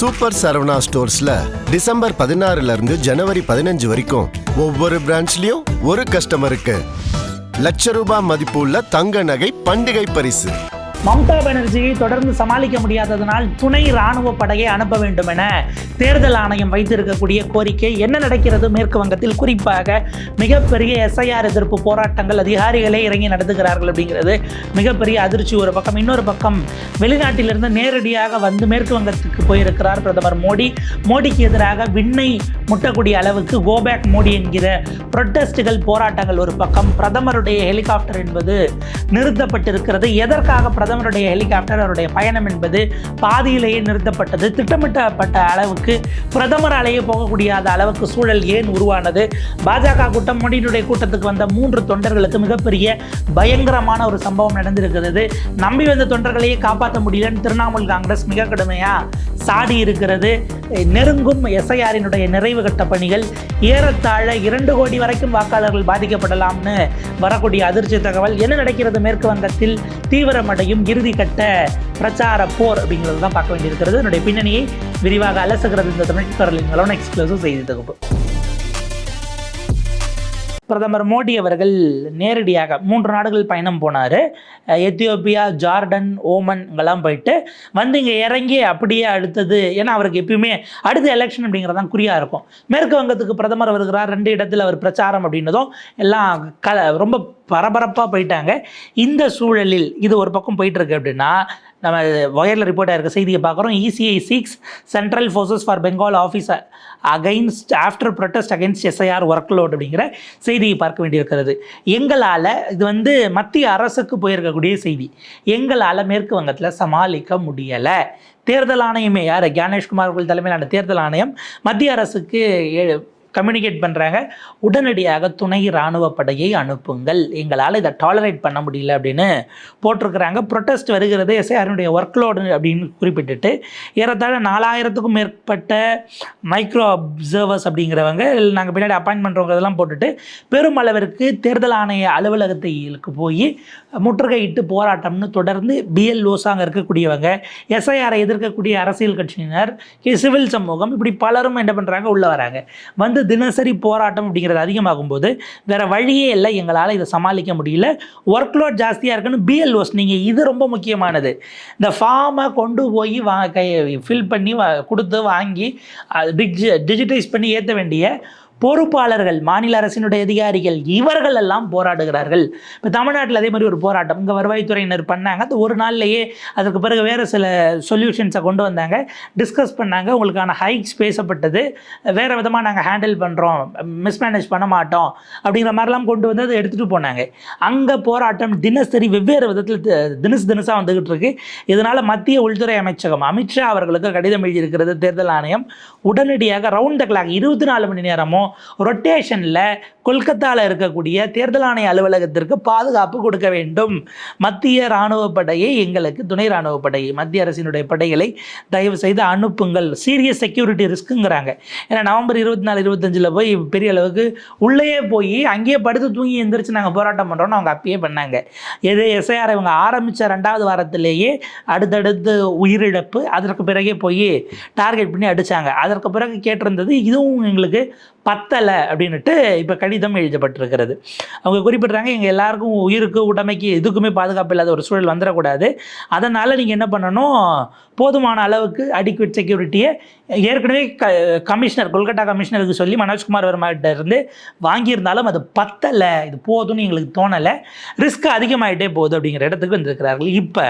Super Saravana ஸ்டோர்ஸ்ல December 16 இருந்து ஜனவரி 15 வரைக்கும் ஒவ்வொரு பிரான்ச்லயும் ஒரு கஸ்டமருக்கு ₹1,00,000 மதிப்புள்ள தங்க நகை பண்டிகை பரிசு. மம்தா பானர்ஜியை தொடர்ந்து சமாளிக்க முடியாததனால் துணை ராணுவ படையை அனுப்ப வேண்டும் என தேர்தல் ஆணையம் வைத்திருக்கக்கூடிய கோரிக்கை என்ன நடக்கிறது மேற்கு வங்கத்தில்? குறிப்பாக மிகப்பெரிய எஸ்ஐஆர் எதிர்ப்பு போராட்டங்கள் அதிகாரிகளே இறங்கி நடத்துகிறார்கள் அப்படிங்கிறது மிகப்பெரிய அதிர்ச்சி ஒரு பக்கம். இன்னொரு பக்கம் வெளிநாட்டிலிருந்து நேரடியாக வந்து மேற்கு வங்கத்துக்கு போயிருக்கிறார் பிரதமர் மோடி. மோடிக்கு எதிராக விண்ணை முட்டக்கூடிய அளவுக்கு கோபேக் மோடி என்கிற புரொட்டஸ்டுகள் போராட்டங்கள் ஒரு பக்கம். பிரதமருடைய ஹெலிகாப்டர் என்பது நிறுத்தப்பட்டிருக்கிறது. எதற்காக பிரதமருடைய ஹெலிகாப்டர் அவருடைய பயணம் என்பது பாதியிலேயே நிறுத்தப்பட்டது? திட்டமிட்டப்பட்ட அளவுக்கு பிரதமராலேயே போகக்கூடிய அளவுக்கு சூழல் ஏன் உருவானது? பாஜக கூட்டம் மோடியினுடைய கூட்டத்துக்கு வந்த 3 தொண்டர்களுக்கு மிகப்பெரிய பயங்கரமான ஒரு சம்பவம் நடந்திருக்கிறது. நம்பி வந்த தொண்டர்களையே காப்பாற்ற முடியலன்னு திரிணாமுல் காங்கிரஸ் மிக கடுமையாக சாடி இருக்கிறது. நெருங்கும் எஸ்ஐஆரினுடைய நிறைவு கட்ட பணிகள் ஏறத்தாழ 2 கோடி வரைக்கும் வாக்காளர்கள் பாதிக்கப்படலாம்னு வரக்கூடிய அதிர்ச்சி தகவல். என்ன நடக்கிறது மேற்கு வங்கத்தில்? தீவிரமடையும் இறுதி கட்ட பிரச்சார போர் அப்படிங்கிறது தான் பார்க்க வேண்டியிருக்கிறது. என்னுடைய பின்னணியை விரிவாக அலசுகிறது இந்த தமிழ் குரலின் எக்ஸ்க்ளூசிவ் செய்தி தொகுப்பு. பிரதமர் மோடி அவர்கள் நேரடியாக 3 நாடுகள் பயணம் போனார். எத்தியோப்பியா, ஜார்டன், ஓமன் இங்கெல்லாம் போயிட்டு வந்து இங்கே இறங்கி அப்படியே அடுத்தது, ஏன்னா அவருக்கு எப்பயுமே அடுத்த எலெக்ஷன் அப்படிங்கிறது தான் குறியாக இருக்கும். மேற்கு வங்கத்துக்கு பிரதமர் வருகிறார், 2 இடத்துல அவர் பிரச்சாரம் அப்படின்னதும் எல்லாம் ரொம்ப பரபரப்பாக போயிட்டாங்க. இந்த சூழலில் இது ஒரு பக்கம் போயிட்டுருக்கு அப்படின்னா, நம்ம வயரில் ரிப்போர்ட்டாக இருக்க செய்தியை பார்க்குறோம். ECI seeks central forces for Bengal office against after protest against SIR workload அப்படிங்கிற செய்தியை பார்க்க வேண்டியிருக்கிறது. எங்களால் இது மத்திய அரசுக்கு போயிருக்கக்கூடிய செய்தி. எங்களால் மேற்கு வங்கத்தில் சமாளிக்க முடியலை. தேர்தல் ஆணையமே யார்? ஞானேஷ்குமார் அவர்கள் தலைமையிலான தேர்தல் ஆணையம் மத்திய அரசுக்கு கம்யூனிகேட் பண்ணுறாங்க, உடனடியாக துணை இராணுவ படையை அனுப்புங்கள், எங்களால் இதை டாலரேட் பண்ண முடியல அப்படின்னு போட்டிருக்கிறாங்க. ப்ரொட்டஸ்ட் வருகிறது, எஸ்ஐஆருடைய ஒர்க்லோடு அப்படின்னு குறிப்பிட்டுட்டு ஏறத்தாழ 4000க்கும் மேற்பட்ட மைக்ரோ அப்சர்வர்ஸ் அப்படிங்கிறவங்க நாங்கள் பின்னாடி அப்பாயின்ட் பண்ணுறவங்க இதெல்லாம் போட்டுட்டு பெருமளவிற்கு தேர்தல் ஆணைய அலுவலகத்துக்கு போய் முற்றுகையிட்டு போராட்டம்னு தொடர்ந்து BLOs அங்கே இருக்கக்கூடியவங்க, எஸ்ஐஆரை எதிர்க்கக்கூடிய அரசியல் கட்சியினர், சிவில் சமூகம், இப்படி பலரும் என்ன பண்ணுறாங்க, உள்ளே வராங்க. வந்து தினசரி போராட்டம் அப்படிங்கிறது அதிகமாகும் போது வேறு வழியே இல்லை, எங்களால் இதை சமாளிக்க முடியல, ஒர்க்லோட் ஜாஸ்தியாக இருக்குன்னு BLOs, நீங்கள் இது ரொம்ப முக்கியமானது, இந்த ஃபார்மை கொண்டு போய் ஃபில் பண்ணி கொடுத்து வாங்கி டிஜிட்டைஸ் பண்ணி ஏற்ற வேண்டிய பொறுப்பாளர்கள், மாநில அரசினுடைய அதிகாரிகள், இவர்கள் எல்லாம் போராடுகிறார்கள். இப்போ தமிழ்நாட்டில் அதே மாதிரி ஒரு போராட்டம் இங்கே வருவாய்த்துறையினர் பண்ணாங்க. அது ஒரு நாள்லேயே அதற்கு பிறகு வேறு சில சொல்யூஷன்ஸை கொண்டு வந்தாங்க, டிஸ்கஸ் பண்ணாங்க, உங்களுக்கான ஹைக்ஸ் பேசப்பட்டது, வேறு விதமாக நாங்கள் ஹேண்டில் பண்ணுறோம், மிஸ்மேனேஜ் பண்ண மாட்டோம் அப்படிங்கிற மாதிரிலாம் கொண்டு வந்து அதை எடுத்துகிட்டு போனாங்க. அங்கே போராட்டம் தினசரி வெவ்வேறு விதத்தில் தினசாக வந்துக்கிட்டு இருக்கு. இதனால் மத்திய உள்துறை அமைச்சகம் அமித்ஷா அவர்களுக்கு கடிதம் எழுதியிருக்கிறது தேர்தல் ஆணையம். உடனடியாக ரவுண்ட் த கிளாக் 24 மணி நேரமும் ரொட்டேஷனில் கொல்கத்தாவில் இருக்கக்கூடிய தேர்தல் ஆணைய அலுவலகத்திற்கு பாதுகாப்பு கொடுக்க வேண்டும். மத்திய இராணுவ படையை எங்களுக்கு துணை இராணுவ படையை, மத்திய அரசினுடைய படைகளை தயவு செய்து அனுப்புங்கள், சீரியஸ் செக்யூரிட்டி ரிஸ்க்குங்கிறாங்க. ஏன்னா நவம்பர் 24-25 போய் பெரிய அளவுக்கு உள்ளேயே போய் அங்கேயே படுத்து தூங்கி எந்திரிச்சு நாங்கள் போராட்டம் பண்ணுறோன்னு அவங்க அப்பயே பண்ணாங்க. எது எஸ்ஐஆர் இவங்க ஆரம்பித்த 2வது வாரத்திலேயே அடுத்தடுத்து உயிரிழப்பு, அதற்கு பிறகே போய் டார்கெட் பண்ணி அடித்தாங்க. அதற்கு பிறகு கேட்டிருந்தது இதுவும் எங்களுக்கு பத்தலை அப்படின்ட்டு இப்போ கடிதம் எழுதப்பட்டிருக்கிறது. அவங்க குறிப்பிட்றாங்க, எங்கள் எல்லாருக்கும் உயிருக்கு உடைமைக்கு எதுக்குமே பாதுகாப்பு இல்லாத ஒரு சூழல் வந்துடக்கூடாது, அதனால் நீங்கள் என்ன பண்ணணும், போதுமான அளவுக்கு அடிக்வேட் செக்யூரிட்டியை ஏற்கனவே கமிஷனர், கொல்கட்டா கமிஷனருக்கு சொல்லி மனோஜ்குமார் வர்மாகிட்ட இருந்து வாங்கியிருந்தாலும் அது பத்தலை, இது போதும்னு எங்களுக்கு தோணலை, ரிஸ்க் அதிகமாகிட்டே போகுது அப்படிங்கிற இடத்துக்கு வந்திருக்கிறார்கள். இப்போ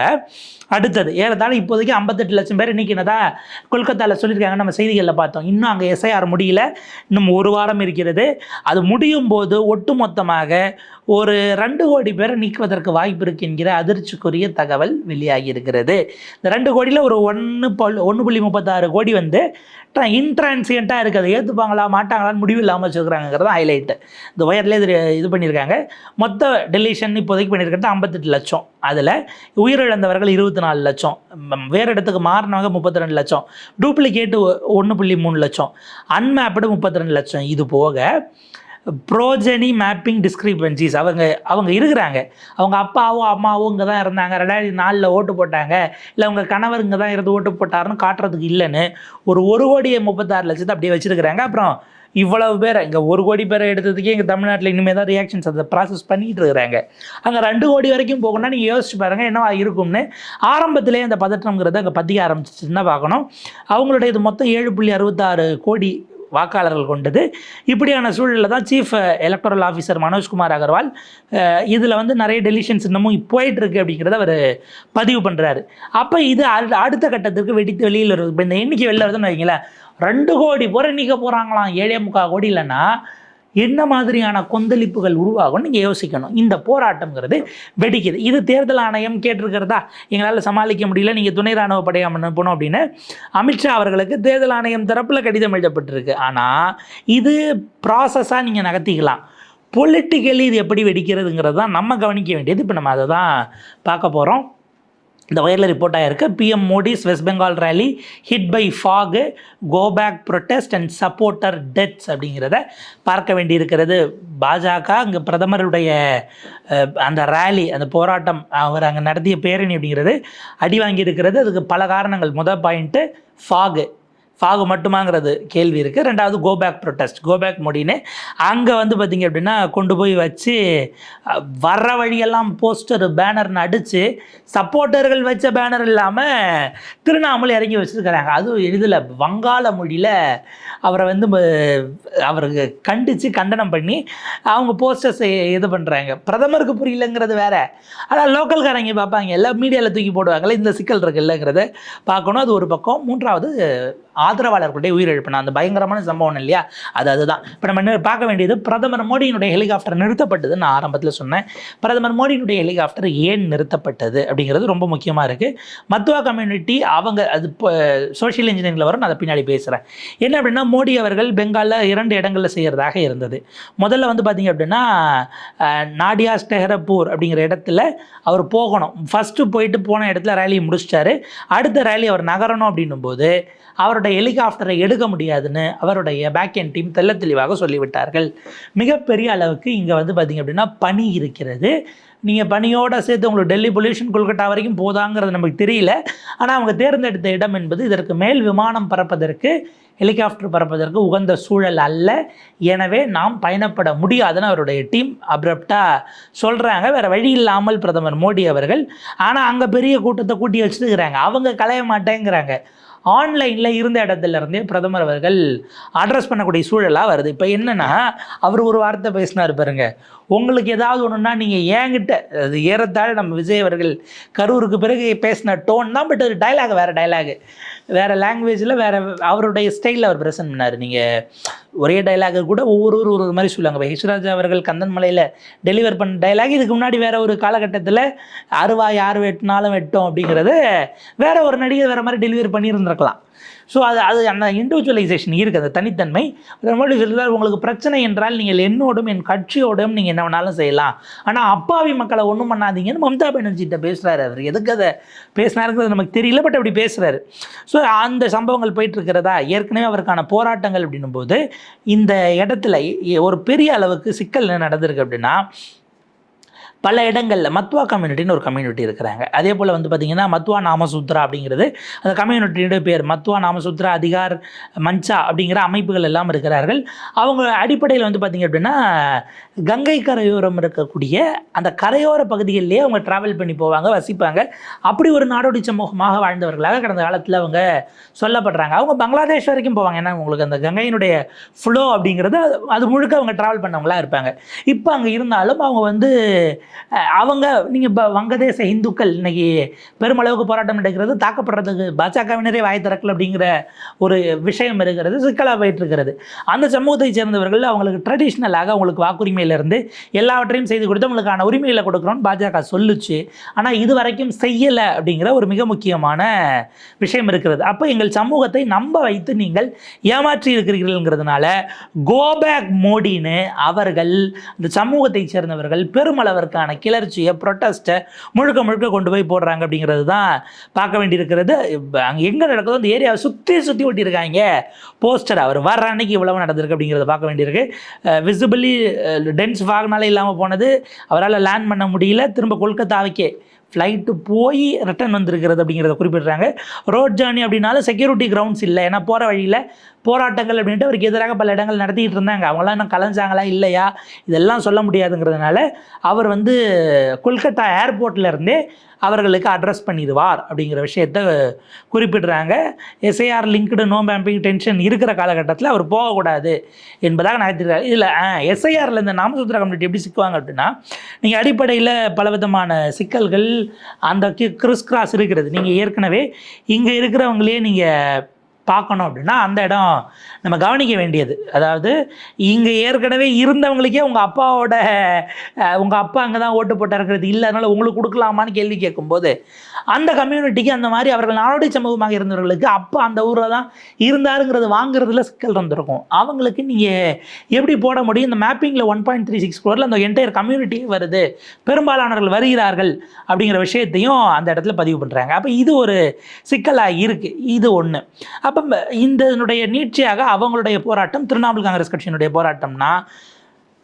அடுத்தது ஏறத்தாழ இப்போதைக்கு 58 லட்சம் பேர் இன்றைக்கி என்னதான் கொல்கத்தாவில் சொல்லியிருக்காங்க, நம்ம செய்திகளில் பார்த்தோம். இன்னும் அங்கே எஸ்ஐஆர் முடியல, இன்னும் 1 வாரம் இருக்கிறது. அது முடியும் போது ஒட்டுமொத்தமாக ஒரு 2 கோடி பேரை நீக்குவதற்கு வாய்ப்பு இருக்கு என்கிற அதிர்ச்சிக்குரிய தகவல் வெளியாகி இருக்கிறது. இந்த 2 கோடியில் ஒரு 1.36 கோடி இன்ட்ரான்சியண்ட்டாக இருக்குது, ஏற்றுப்பாங்களா மாட்டாங்களான்னு முடிவு இல்லாமல் வச்சுருக்கிறாங்கிறது ஹைலைட்டு. இந்த ஒயர்லேயே இது பண்ணியிருக்காங்க. மொத்த டெலிஷன் இப்போதைக்கு பண்ணியிருக்கிறது 58 லட்சம். அதில் உயிரிழந்தவர்கள் 24 லட்சம், வேறு இடத்துக்கு மாறினவங்க 32 லட்சம், டூப்ளிகேட்டு 1.3 லட்சம், அன்மேப்டு 32 லட்சம். இது போக ப்ரோஜனி மேப்பிங் டிஸ்கிரிபன்சிஸ். அவங்க இருக்கிறாங்க, அவங்க அப்பாவோ அம்மாவோ இங்கே தான் இருந்தாங்க, 2004 ஓட்டு போட்டாங்க, இல்லை அவங்க கணவர் இங்கே தான் இருந்து ஓட்டு போட்டாருன்னு காட்டுறதுக்கு இல்லைன்னு ஒரு 1,36,00,000 அப்படியே வச்சுருக்கிறாங்க. அப்புறம் இவ்வளவு பேர் இங்கே 1 கோடி பேரை எடுத்ததுக்கே எங்கள் தமிழ்நாட்டில் இனிமேல் தான் ரியாக்ஷன்ஸ் அதை ப்ராசஸ் பண்ணிகிட்டு இருக்கிறாங்க. அங்கே 2 கோடி வரைக்கும் போகணும்னா நீங்கள் யோசிச்சு பாருங்கள் என்னவா இருக்கும்னு. ஆரம்பத்திலே அந்த பதற்றம்ங்கிறத அங்கே பதிய ஆரம்பிச்சிச்சுன்னா பார்க்கணும். அவங்களுடைய இது மொத்தம் 7.66 கோடி வாக்காளர்கள் கொண்டது. இப்படியான சூழலில் தான் chief electoral officer Manojkumar Agarwal இதில் வந்து நிறைய டெலிஷன்ஸ் இன்னமும் போயிட்டுருக்கு அப்படிங்கிறத அவர் பதிவு பண்ணுறாரு. அப்போ இது அடுத்த கட்டத்திற்கு வெடித்து வெளியில் வருது. இப்போ இந்த எண்ணிக்கை வெளில வருதுன்னு வைங்களேன், 2 கோடி பேர் எண்ணிக்க போகிறாங்களாம், 7.25 கோடி இல்லைன்னா என்ன மாதிரியான கொந்தளிப்புகள் உருவாகும்னு நீங்கள் யோசிக்கணும். இந்த போராட்டம்ங்கிறது வெடிக்குது. இது தேர்தல் ஆணையம் கேட்டிருக்கிறதா, எங்களால் சமாளிக்க முடியல, நீங்கள் துணை ராணுவ படையை அனுப்பணும் அப்படின்னு அமித்ஷா அவர்களுக்கு தேர்தல் ஆணையம் தரப்பில் கடிதம் எழுதப்பட்டிருக்கு. ஆனால் இது ப்ராசஸாக நீங்கள் நகர்த்திக்கலாம். பொலிட்டிக்கலி இது எப்படி வெடிக்கிறதுங்கிறது தான் நம்ம கவனிக்க வேண்டியது. இப்போ நம்ம அதை தான் பார்க்க போகிறோம். இந்த வயரில் ரிப்போர்ட் ஆகிருக்கு. PM Modi's West Bengal rally hit by fog, go back protest and supporter deaths அப்படிங்கிறத பார்க்க வேண்டியிருக்கிறது. பாஜக இங்கே பிரதமருடைய அந்த ரேலி, அந்த போராட்டம், அவர் அங்கே நடத்திய பேரணி அப்படிங்கிறது அடி வாங்கியிருக்கிறது. அதுக்கு பல காரணங்கள். முதல் பாயிண்ட்டு ஃபாகு மட்டுமாங்கிறது கேள்வி இருக்குது. ரெண்டாவது go back protest, go back மோடின்னு அங்கே வந்து பார்த்திங்க அப்படின்னா கொண்டு போய் வச்சு வர்ற வழியெல்லாம் போஸ்டர் பேனர்னு அடித்து, சப்போர்ட்டர்கள் வச்ச பேனர் இல்லாமல் திருவண்ணாமலை இறங்கி வச்சுருக்கிறாங்க. அதுவும் இதில் வங்காள மொழியில் அவரை வந்து அவருக்கு கண்டித்து கண்டனம் பண்ணி அவங்க போஸ்டர்ஸை இது பண்ணுறாங்க. பிரதமருக்கு புரியலங்கிறது வேறு, ஆனால் லோக்கல்காரங்க பார்ப்பாங்க, எல்லாம் மீடியாவில் தூக்கி போடுவாங்களே, இந்த சிக்கல் இருக்குல்லங்கிறத பார்க்கணும். அது ஒரு பக்கம். மூன்றாவது ஆதரவாளர்களுடைய உயிரிழப்பு, அந்த பயங்கரமான சம்பவம் இல்லையா, அதுதான் இப்போ நம்ம பார்க்க வேண்டியது. பிரதமர் மோடியினுடைய ஹெலிகாப்டர் நிறுத்தப்பட்டது. நான் ஆரம்பத்தில் சொன்னேன், பிரதமர் மோடியினுடைய ஹெலிகாப்டர் ஏன் நிறுத்தப்பட்டது அப்படிங்கிறது ரொம்ப முக்கியமாக இருக்குது. மத்துவா கம்யூனிட்டி அவங்க அது சோஷியல் இன்ஜினியரிங்கில் வரும், நான் அதை பின்னாடி பேசுகிறேன். என்ன அப்படின்னா, மோடி அவர்கள் பெங்காலில் 2 இடங்களில் செய்கிறதாக இருந்தது. முதல்ல வந்து பார்த்திங்க அப்படின்னா நாடியா ஸ்டெஹரப்பூர் அப்படிங்கிற இடத்துல அவர் போகணும். ஃபஸ்ட்டு போன இடத்துல ரேலியை முடிச்சிட்டாரு. அடுத்த ரேலி அவர் நகரணும் அப்படின்னும் போது அவருடைய ஹெலிகாப்டரை எடுக்க முடியாதுன்னு அவருடைய பேக் எண்ட் டீம் தெளிவாக சொல்லிவிட்டார்கள். மிகப்பெரிய அளவுக்கு இங்கே வந்து பார்த்திங்க அப்படின்னா பனி இருக்கிறது. நீங்கள் பனியோடு சேர்த்து உங்களுக்கு டெல்லி பொல்யூஷன் கொல்கட்டா வரைக்கும் போதாங்கிறது நமக்கு தெரியல. ஆனால் அவங்க தேர்ந்தெடுத்த இடம் என்பது இதற்கு மேல் விமானம் பறப்பதற்கு, ஹெலிகாப்டர் பறப்பதற்கு உகந்த சூழல் அல்ல. எனவே நாம் பயணப்பட முடியாதுன்னு அவருடைய டீம் அப்ரப்டாக சொல்கிறாங்க. வேறு வழி இல்லாமல் பிரதமர் மோடி அவர்கள் ஆனால் அங்கே பெரிய கூட்டத்தை கூட்டி வச்சுருக்கிறாங்க. அவங்க கலைய மாட்டேங்கிறாங்க. ஆன்லைனில் இருந்த இடத்துலேருந்தே பிரதமர் அவர்கள் அட்ரஸ் பண்ணக்கூடிய சூழலாக வருது. இப்போ என்னென்னா, அவர் ஒரு வார்த்தை பேசினார் பாருங்க, உங்களுக்கு ஏதாவது ஒன்றுன்னா நீங்கள் ஏங்கிட்ட, அது ஏறத்தாழ நம்ம விஜய் அவர்கள் கரூருக்கு பிறகு பேசின டோன் தான். பட் அது டைலாக் வேறு லாங்குவேஜில் வேறு அவருடைய ஸ்டைலில் அவர் ப்ரெசென்ட் பண்ணார். நீங்கள் ஒரே டைலாகு கூட ஒரு மாதிரி சொல்லுவாங்க. இப்போ ஹெச்ராஜா அவர்கள் கந்தன்மலையில் டெலிவர் பண்ண டைலாக் இதுக்கு முன்னாடி வேறு ஒரு காலகட்டத்தில் அருவா யார் வெட்டினாலும் வெட்டோம் அப்படிங்கிறது வேறு ஒரு நடிகர் வேறு மாதிரி டெலிவரி பண்ணியிருந்திருக்கலாம். ஸோ அது அந்த இண்டிவிஜுவலைசேஷன் இருக்குது, அந்த தனித்தன்மை. உங்களுக்கு பிரச்சனை என்றால் நீங்கள் என்னோடும் என் கட்சியோடும் நீங்கள் என்ன வேணாலும் செய்யலாம், ஆனால் அப்பாவி மக்களை ஒன்றும் பண்ணாதீங்கன்னு மம்தா பானர்ஜிகிட்ட பேசுகிறாரு. அவர் எதுக்கு அதை பேசினாருங்கிறது நமக்கு தெரியல, பட் அப்படி பேசுகிறாரு. ஸோ அந்த சம்பவங்கள் போயிட்டுருக்கிறதா. ஏற்கனவே அவருக்கான போராட்டங்கள் அப்படின்னும் போது இந்த இடத்துல ஒரு பெரிய அளவுக்கு சிக்கல் என்ன நடந்திருக்கு அப்படின்னா, பல இடங்களில் மத்வா கம்யூனிட்டின்னு ஒரு கம்யூனிட்டி இருக்கிறாங்க. அதே போல் வந்து பார்த்திங்கன்னா மத்வா நாமசூத்ரா அப்படிங்கிறது அந்த கம்யூனிட்டியுடைய பேர். மத்வா நாமசூத்ரா அதிகார் மஞ்சா அப்படிங்கிற அமைப்புகள் எல்லாம் இருக்கிறார்கள். அவங்க அடிப்படையில் வந்து பார்த்திங்க அப்படின்னா கங்கை கரையோரம் இருக்கக்கூடிய அந்த கரையோர பகுதிகளிலேயே அவங்க ட்ராவல் பண்ணி போவாங்க, வசிப்பாங்க. அப்படி ஒரு நாடோடி சமூகமாக வாழ்ந்தவர்களாக கடந்த காலத்தில் அவங்க சொல்லப்படுறாங்க. அவங்க பங்களாதேஷ் வரைக்கும் போவாங்க. ஏன்னா உங்களுக்கு அந்த கங்கையினுடைய ஃப்ளோ அப்படிங்கிறது அது முழுக்க அவங்க ட்ராவல் பண்ணவங்களாக இருப்பாங்க. இப்போ அங்கே இருந்தாலும் அவங்க வந்து நீங்கள் வங்கதேச இந்துக்கள் இன்றைக்கி பெருமளவுக்கு போராட்டம் நடக்கிறது, தாக்கப்படுறதுக்கு பாஜகவினரே வாய் திறக்கல அப்படிங்கிற ஒரு விஷயம் இருக்கிறது, சிக்கலாக போயிட்டுருக்கிறது. அந்த சமூகத்தை சேர்ந்தவர்கள் அவங்களுக்கு ட்ரெடிஷ்னலாக அவங்களுக்கு வாக்குரிமையிலேருந்து எல்லாவற்றையும் செய்து கொடுத்து அவங்களுக்கான உரிமைகளை கொடுக்குறோன்னு பாஜக சொல்லுச்சு. ஆனால் இது வரைக்கும் செய்யலை அப்படிங்கிற ஒரு மிக முக்கியமான விஷயம் இருக்கிறது. அப்போ எங்கள் சமூகத்தை நம்ப வைத்து நீங்கள் ஏமாற்றி இருக்கிறீர்கள்ங்கிறதுனால கோபேக் மோடின்னு அவர்கள் இந்த சமூகத்தை சேர்ந்தவர்கள் பெருமளவிற்கான பெண்களுக்கான கிளர்ச்சியை ப்ரொட்டஸ்ட்டை முழுக்க முழுக்க கொண்டு போய் போடுறாங்க அப்படிங்கிறது தான் பார்க்க வேண்டியிருக்கிறது. அங்கே எங்கே நடக்குதோ அந்த ஏரியாவை சுற்றி ஒட்டியிருக்காங்க போஸ்டர். அவர் வர்ற அன்னைக்கு இவ்வளவு நடந்திருக்கு அப்படிங்கிறத பார்க்க வேண்டியிருக்கு. விசிபிளி டென்ஸ் ஃபாக்னால இல்லாமல் போனது, அவரால் லேண்ட் பண்ண முடியல, திரும்ப கொல்கத்தாவுக்கே ஃப்ளைட்டு போய் ரிட்டர்ன் வந்திருக்கிறது அப்படிங்கிறத குறிப்பிட்றாங்க. ரோட் ஜேர்னி அப்படின்னாலும் செக்யூரிட்டி கிரவுண்ட்ஸ் இல்லை, ஏன்னா போகிற வழியில் போராட்டங்கள் அப்படின்ட்டு அவருக்கு எதிராக பல இடங்கள் நடத்திக்கிட்டு இருந்தாங்க. அவங்களாம் இன்னும் கலைஞ்சாங்களா இல்லையா இதெல்லாம் சொல்ல முடியாதுங்கிறதுனால அவர் வந்து கொல்கத்தா ஏர்போர்ட்லேருந்தே அவர்களுக்கு அட்ரஸ் பண்ணிடுவார் அப்படிங்கிற விஷயத்த குறிப்பிடுறாங்க. SIR linked no mapping tension இருக்கிற காலகட்டத்தில் அவர் போகக்கூடாது என்பதாக நகர்த்திருக்காரு. இதில் எஸ்ஐஆரில் இந்த நாமசூத்திர கம்யூனிட்டி எப்படி சிக்குவாங்க அப்படின்னா, நீங்கள் அடிப்படையில் பலவிதமான சிக்கல்கள் அந்த கிறிஸ் இருக்கிறது. நீங்கள் ஏற்கனவே இங்கே இருக்கிறவங்களே நீங்கள் பார்க்கணும் அப்படின்னா அந்த இடம் நம்ம கவனிக்க வேண்டியது. அதாவது இங்கே ஏற்கனவே இருந்தவங்களுக்கே உங்கள் அப்பா அங்கே தான் ஓட்டு போட்டாருங்கிறது இல்லை, அதனால் உங்களுக்கு கொடுக்கலாமான்னு கேள்வி கேட்கும்போது அந்த கம்யூனிட்டிக்கு அந்த மாதிரி அவர்கள் நாடோடி சமூகமாக இருந்தவர்களுக்கு அப்பா அந்த ஊரில் தான் இருந்தாருங்கிறது வாங்குறதுல சிக்கல் இருந்திருக்கும். அவங்களுக்கு நீங்கள் எப்படி போட முடியும்? இந்த மேப்பிங்கில் 1.36 crore அந்த என்டையர் கம்யூனிட்டியே வருது, பெரும்பாலானவர்கள் வருகிறார்கள் அப்படிங்கிற விஷயத்தையும் அந்த இடத்துல பதிவு பண்ணுறாங்க. அப்போ இது ஒரு சிக்கலாக இருக்குது. இது ஒன்று. அப்போ இதனுடைய நீட்சியாக அவங்களுடைய போராட்டம், திரிணாமுல் காங்கிரஸ் கட்சியினுடைய போராட்டம்னா,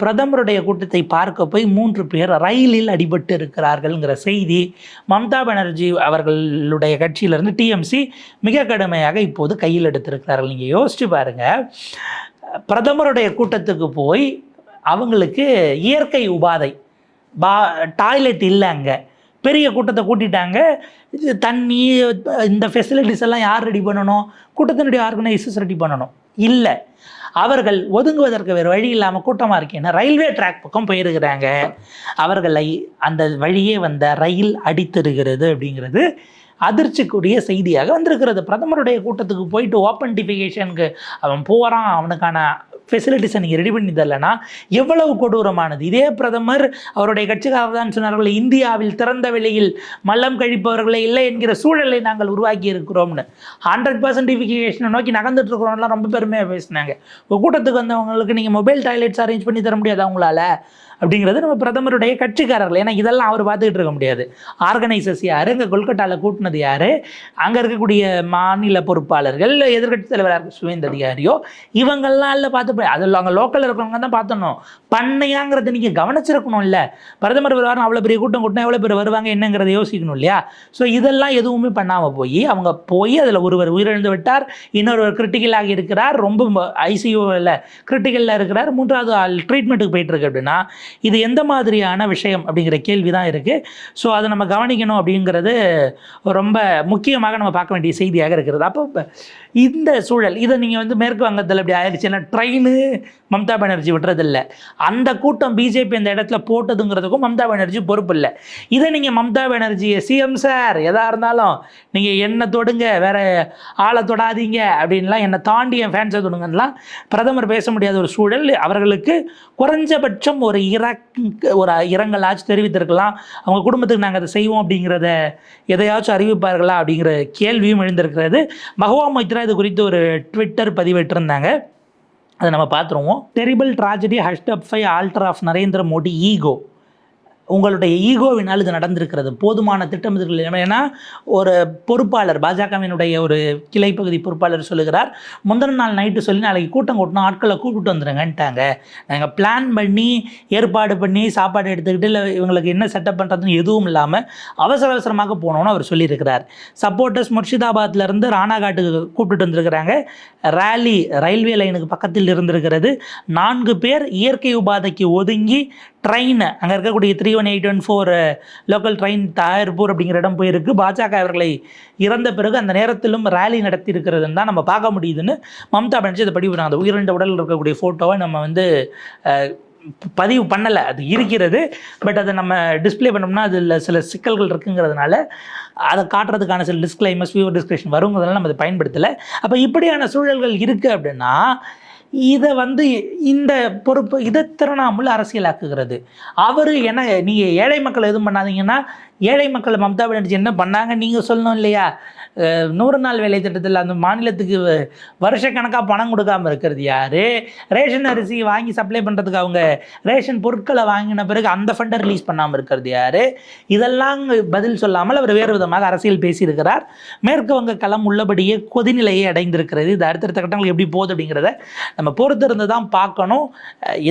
பிரதமருடைய கூட்டத்தை பார்க்க போய் 3 பேர் ரயிலில் அடிபட்டு இருக்கிறார்கள்ங்கிற செய்தி மம்தா பானர்ஜி அவர்களுடைய கட்சியிலிருந்து டிஎம்சி மிக கடுமையாக இப்போது கையில் எடுத்திருக்கிறார்கள். நீங்கள் யோசிச்சு பாருங்கள், பிரதமருடைய கூட்டத்துக்கு போய் அவங்களுக்கு இயற்கை உபாதை, டாய்லெட் இல்லை, அங்கே பெரிய கூட்டத்தை கூட்டிட்டாங்க, தண்ணி இந்த ஃபெசிலிட்டிஸ் எல்லாம் யார் ரெடி பண்ணணும்? கூட்டத்தினுடைய ஆர்கனைசர்ஸ் ரெடி பண்ணணும். இல்லை, அவர்கள் ஒதுங்குவதற்கு வேறு வழி இல்லாமல் கூட்டமாக இருக்கேன்னா ரயில்வே ட்ராக் பக்கம் போயிருக்கிறாங்க. அவர்களை அந்த வழியே வந்த ரயில் அடித்திருக்கிறது அப்படிங்கிறது அதிர்ச்சிக்குரிய செய்தியாக வந்திருக்கிறது. பிரதமருடைய கூட்டத்துக்கு போயிட்டு ஓப்பன்டிஃபிகேஷனுக்கு அவன் போகிறான், அவனுக்கான ஃபெசிலிட்டிஸை நீங்கள் ரெடி பண்ணி தரலன்னா எவ்வளவு கொடூரமானது. இதே பிரதமர் அவருடைய கட்சிக்காரர் தான் சொன்னார்கள், இந்தியாவில் திறந்த வெளியில் மல்லம் கழிப்பவர்களே இல்லை என்கிற சூழலை நாங்கள் உருவாக்கி இருக்கிறோம்னு. 100% நோக்கி நகர்ந்துட்டு இருக்கிறோம்லாம் ரொம்ப பெருமையாக பேசினாங்க. ஒரு கூட்டத்துக்கு வந்தவங்களுக்கு நீங்கள் மொபைல் டாய்லெட்ஸ் அரேஞ்ச் பண்ணி தர முடியாது அவங்களால அப்படிங்கிறது நம்ம பிரதமருடைய கட்சிக்காரர்கள். ஏன்னா இதெல்லாம் அவர் பார்த்துக்கிட்டு இருக்க முடியாது. ஆர்கனைசர்ஸ் யார், இங்கே கொல்கட்டாவில் கூட்டினது யார், அங்கே இருக்கக்கூடிய மாநில பொறுப்பாளர்கள், எதிர்கட்சி தலைவராக சுவேந்த அதிகாரியோ, இவங்கெல்லாம் இல்லை பார்த்து அதில் அங்கே லோக்கலில் இருக்கிறவங்க தான் பார்த்தணும். பண்ணையாங்கிறத நீங்கள் கவனிச்சிருக்கணும். இல்லை, பிரதமர் வருவார், அவ்வளோ பெரிய கூட்டம் கூட்டினா எவ்வளோ பேர் வருவாங்க என்னங்கிறத யோசிக்கணும் இல்லையா? ஸோ இதெல்லாம் எதுவுமே பண்ணாமல் அவங்க போய் அதில் ஒருவர் உயிரிழந்து விட்டார், இன்னொருவர் கிரிட்டிக்கலாக இருக்கிறார், ரொம்ப ஐசியூவில் கிரிட்டிக்கலில் இருக்கிறார், 3வது ஆள் ட்ரீட்மெண்ட்டுக்கு போயிட்டுருக்கு அப்படின்னா இது எந்த மாதிரியான விஷயம் அப்படிங்கிற கேள்வி தான் இருக்குது. ஸோ அதை நம்ம கவனிக்கணும் அப்படிங்கிறது ரொம்ப முக்கியமாக நம்ம பார்க்க வேண்டிய செய்தியாக இருக்கிறது. அப்போ இந்த சூழல் இதை நீங்கள் வந்து மேற்கு வங்கத்தில் இப்படி ஆயிடுச்சு, ஏன்னா ட்ரெயின் மம்தா பானர்ஜி விட்டுறதில்லை, அந்த கூட்டம் பிஜேபி அந்த இடத்துல போட்டதுங்கிறதுக்கும் மம்தா பானர்ஜி பொறுப்பு இல்லை. இதை நீங்கள் மம்தா பானர்ஜியை சிஎம் சார் எதாக இருந்தாலும் நீங்கள் என்னை தொடுங்க, வேற ஆளை தொடாதீங்க அப்படின்லாம், என்னை தாண்டி என் ஃபேன்ஸை தொடுங்கலாம் பிரதமர் பேச முடியாத ஒரு சூழல். அவர்களுக்கு குறைஞ்சபட்சம் ஒரு இரங்கலாச்சும் தெரிவித்திருக்கலாம். அவங்க குடும்பத்துக்கு நாங்கள் அதை செய்வோம் அப்படிங்கிறத எதையாச்சும் அறிவிப்பார்களா அப்படிங்கிற கேள்வியும் எழுந்திருக்கிறது. மஹுவா மொய்த்ரா இது குறித்து ஒரு ட்விட்டர் பதிவிட்டிருந்தாங்க, அதை நம்ம பார்த்துருவோம். Terrible tragedy #5 altar of Narendra Modi ego. உங்களுடைய ஈகோவினால் இது நடந்திருக்கிறது. போதுமான திட்டமிடல். ஏன்னா ஒரு பொறுப்பாளர், பாஜகவினுடைய ஒரு கிளைப்பகுதி பொறுப்பாளர் சொல்லுகிறார், முந்தின நாள் நைட்டு சொல்லி நாளைக்கு கூட்டம் கூட்டணும், ஆட்களை கூப்பிட்டு வந்துடுங்கன்ட்டாங்க. நாங்கள் பிளான் பண்ணி ஏற்பாடு பண்ணி சாப்பாடு எடுத்துக்கிட்டு இல்லை இவங்களுக்கு என்ன செட்டப் பண்ணுறதுன்னு எதுவும் இல்லாமல் அவசரமாக போனோன்னு அவர் சொல்லியிருக்கிறார். சப்போர்ட்டர்ஸ் முர்ஷிதாபாத்லேருந்து ராணாகாட்டுக்கு கூப்பிட்டு வந்திருக்கிறாங்க. ரேலி ரயில்வே லைனுக்கு பக்கத்தில் இருந்திருக்கிறது. 4 பேர் இயற்கை உபாதைக்கு ஒதுங்கி ட்ரெயின் அங்கே இருக்கக்கூடிய 31814 லோக்கல் ட்ரெயின் தாயர்பூர் அப்படிங்கிற இடம் போயிருக்கு. பாஜக அவர்களை இறந்த பிறகு அந்த நேரத்திலும் ரேலி நடத்தி இருக்கிறதுன்னு தான் நம்ம பார்க்க முடியுதுன்னு மம்தா பானர்ஜி அதை பதிவு பண்ணாங்க. அந்த உயிரிழந்த உடலில் இருக்கக்கூடிய ஃபோட்டோவை நம்ம வந்து பதிவு பண்ணலை, அது இருக்கிறது. பட் அதை நம்ம டிஸ்பிளே பண்ணோம்னா அதில் சில சிக்கல்கள் இருக்குங்கிறதுனால அதை காட்டுறதுக்கான சில டிஸ்க்ளைமர்ஸ், வியூவர் டிஸ்கிரிப்ஷன் வருங்கிறதுனால நம்ம அதை பயன்படுத்தலை. அப்போ இப்படியான சூழல்கள் இருக்குது அப்படின்னா இதை வந்து இந்த பொறுப்பு இதை திரிணாமுல் அரசியலாக்குகிறது. அவர் என்ன, நீங்கள் ஏழை மக்கள் எதுவும் பண்ணாதீங்கன்னா, ஏழை மக்கள் மம்தா பானர்ஜி என்ன பண்ணாங்க நீங்கள் சொல்லணும் இல்லையா? 100 நாள் வேலை திட்டத்தில் அந்த மாநிலத்துக்கு வருஷக்கணக்காக பணம் கொடுக்காமல் இருக்கிறது யார்? ரேஷன் அரிசி வாங்கி சப்ளை பண்ணுறதுக்கு அவங்க ரேஷன் பொருட்களை வாங்கின பிறகு அந்த ஃபண்டை ரிலீஸ் பண்ணாமல் இருக்கிறது யார்? இதெல்லாம் பதில் சொல்லாமல் அவர் வேறு விதமாக அரசியல் பேசியிருக்கிறார். மேற்கு வங்க களம் உள்ளபடியே கொதிநிலையை அடைந்திருக்கிறது. இது அடுத்தடுத்த கட்டங்கள் எப்படி போகுது அப்படிங்கிறத நம்ம பொறுத்திருந்து தான் பார்க்கணும்.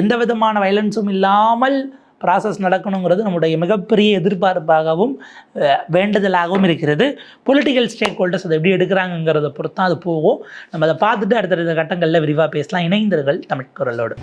எந்த விதமான வயலன்ஸும் இல்லாமல் ப்ராசஸ் நடக்கணுங்கிறது நம்முடைய மிகப்பெரிய எதிர்பார்ப்பாகவும் வேண்டுதலாகவும் இருக்கிறது. பொலிட்டிக்கல் ஸ்டேக் ஹோல்டர்ஸ் அதை எப்படி எடுக்கிறாங்கங்கிறத பொறுத்து தான் அது போகும். நம்ம அதை பார்த்துட்டு அடுத்தடுத்த கட்டங்களில் விரிவாக பேசலாம். இணைந்தர்கள் தமிழ் குரலோடு.